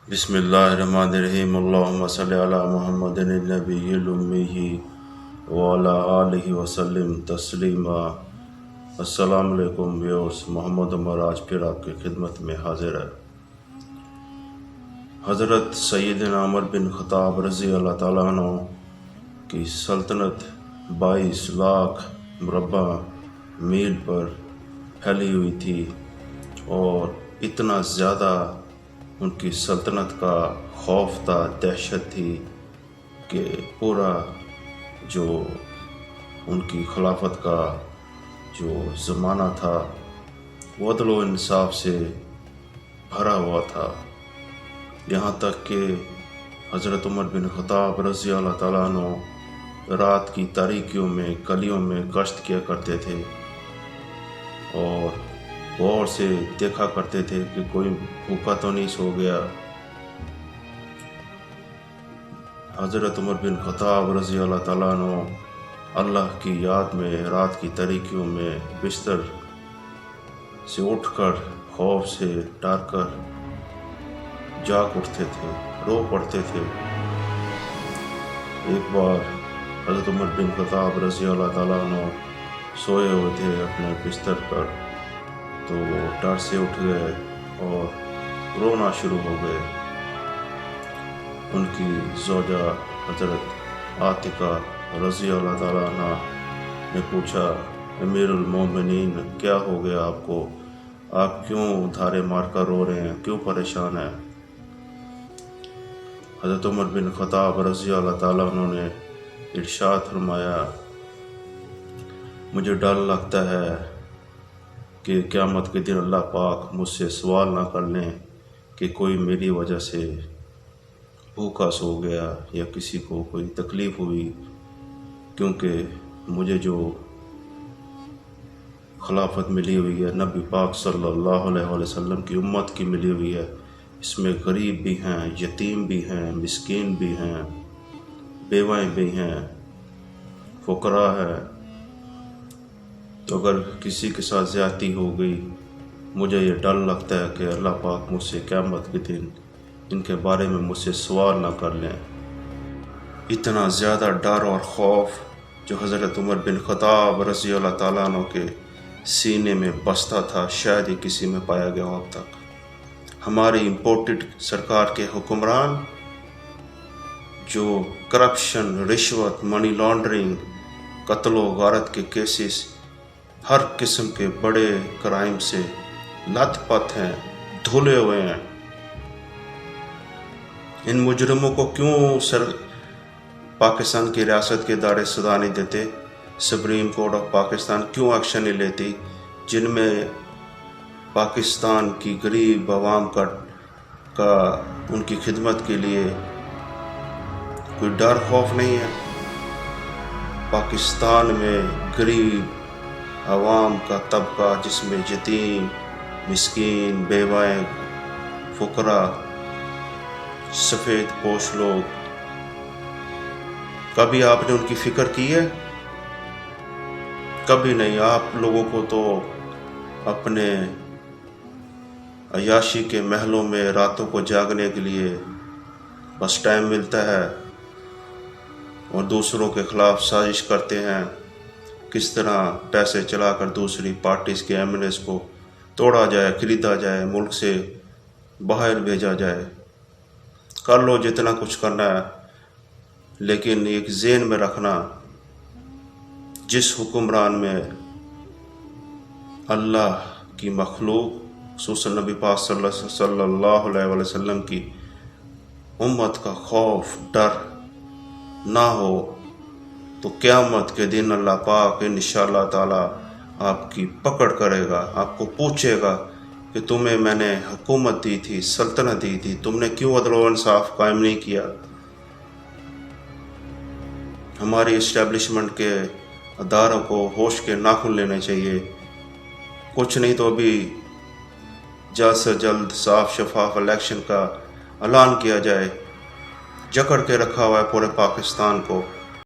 بسم اللہ الرحمن الرحیم اللہم صلی علی محمد النبی الامی وعلی آلہ وسلم تسلیما۔ السلام علیکم ویورز، محمد عمر آج پھر آپ کی خدمت میں حاضر ہے۔ حضرت سیدنا عمر بن خطاب رضی اللہ تعالیٰ عنہ کی سلطنت 22 لاکھ مربع میل پر پھیلی ہوئی تھی، اور اتنا زیادہ ان کی سلطنت کا خوف تھا، دہشت تھی کہ پورا جو ان کی خلافت کا جو زمانہ تھا وہ عدل و انصاف سے بھرا ہوا تھا۔ یہاں تک کہ حضرت عمر بن خطاب رضی اللہ تعالیٰ عنہ رات کی تاریکیوں میں گلیوں میں گشت کیا کرتے تھے اور غور سے دیکھا کرتے تھے کہ کوئی بھوکا تو نہیں سو گیا۔ حضرت عمر بن خطاب رضی اللہ تعالیٰ عنہ اللہ کی یاد میں رات کی تاریکیوں میں بستر سے اٹھ کر خوف سے ڈر کر جاگ اٹھتے تھے، رو پڑتے تھے۔ ایک بار حضرت عمر بن خطاب رضی اللہ تعالیٰ عنہ سوئے ہوئے تھے اپنے بستر پر، تو وہ ڈر سے اٹھ گئے اور رونا شروع ہو گئے۔ ان کی زوجہ حضرت عاتقہ رضی اللہ تعالیٰ عنہ نے پوچھا، امیر المومنین کیا ہو گیا آپ کو؟ آپ کیوں دھارے مار کر رو رہے ہیں؟ کیوں پریشان ہیں؟ حضرت عمر بن خطاب رضی اللہ تعالیٰ عنہ نے ارشاد فرمایا، مجھے ڈر لگتا ہے کہ قیامت کے دن اللہ پاک مجھ سے سوال نہ کر لیں کہ کوئی میری وجہ سے بھوکا سو گیا یا کسی کو کوئی تکلیف ہوئی، کیونکہ مجھے جو خلافت ملی ہوئی ہے نبی پاک صلی اللہ علیہ وسلم کی امت کی ملی ہوئی ہے، اس میں غریب بھی ہیں، یتیم بھی ہیں، مسکین بھی ہیں، بیوائیں بھی ہیں، فقراء ہے۔ تو اگر کسی کے ساتھ زیادتی ہو گئی، مجھے یہ ڈر لگتا ہے کہ اللہ پاک مجھ سے قیامت کے دن ان کے بارے میں مجھ سے سوال نہ کر لیں۔ اتنا زیادہ ڈر اور خوف جو حضرت عمر بن خطاب رضی اللہ تعالیٰ عنہ کے سینے میں بستا تھا، شاید ہی کسی میں پایا گیا اب تک۔ ہماری امپورٹڈ سرکار کے حکمران جو کرپشن، رشوت، منی لانڈرنگ، قتل و غارت کے کیسز، ہر قسم کے بڑے کرائم سے لت پت ہیں، دھلے ہوئے ہیں، ان مجرموں کو کیوں پاکستان کی ریاست کے دائرے سزا نہیں دیتے؟ سپریم کورٹ آف پاکستان کیوں ایکشن نہیں لیتی؟ جن میں پاکستان کی غریب عوام کا ان کی خدمت کے لیے کوئی ڈر خوف نہیں ہے۔ پاکستان میں غریب عوام کا طبقہ جس میں یتیم، مسکین، بیوائیں، فقراء، سفید پوش لوگ، کبھی آپ نے ان کی فکر کی ہے؟ کبھی نہیں۔ آپ لوگوں کو تو اپنے عیاشی کے محلوں میں راتوں کو جاگنے کے لیے بس ٹائم ملتا ہے اور دوسروں کے خلاف سازش کرتے ہیں، کس طرح پیسے چلا کر دوسری پارٹیز کے ایم این ایز کو توڑا جائے، خریدا جائے، ملک سے باہر بھیجا جائے۔ کر لو جتنا کچھ کرنا ہے، لیکن ایک ذہن میں رکھنا، جس حکمران میں اللہ کی مخلوق خصوصاً نبی پاک صلی اللہ علیہ وسلم کی امت کا خوف، ڈر نہ ہو، تو قیامت کے دن اللہ پاک انشاءاللہ تعالی آپ کی پکڑ کرے گا، آپ کو پوچھے گا کہ تمہیں میں نے حکومت دی تھی، سلطنت دی تھی، تم نے کیوں عدل و انصاف قائم نہیں کیا؟ ہماری اسٹیبلشمنٹ کے اداروں کو ہوش کے ناخن لینے چاہیے، کچھ نہیں تو ابھی جلد سے جلد صاف شفاف الیکشن کا اعلان کیا جائے۔ جکڑ کے رکھا ہوا ہے پورے پاکستان کو،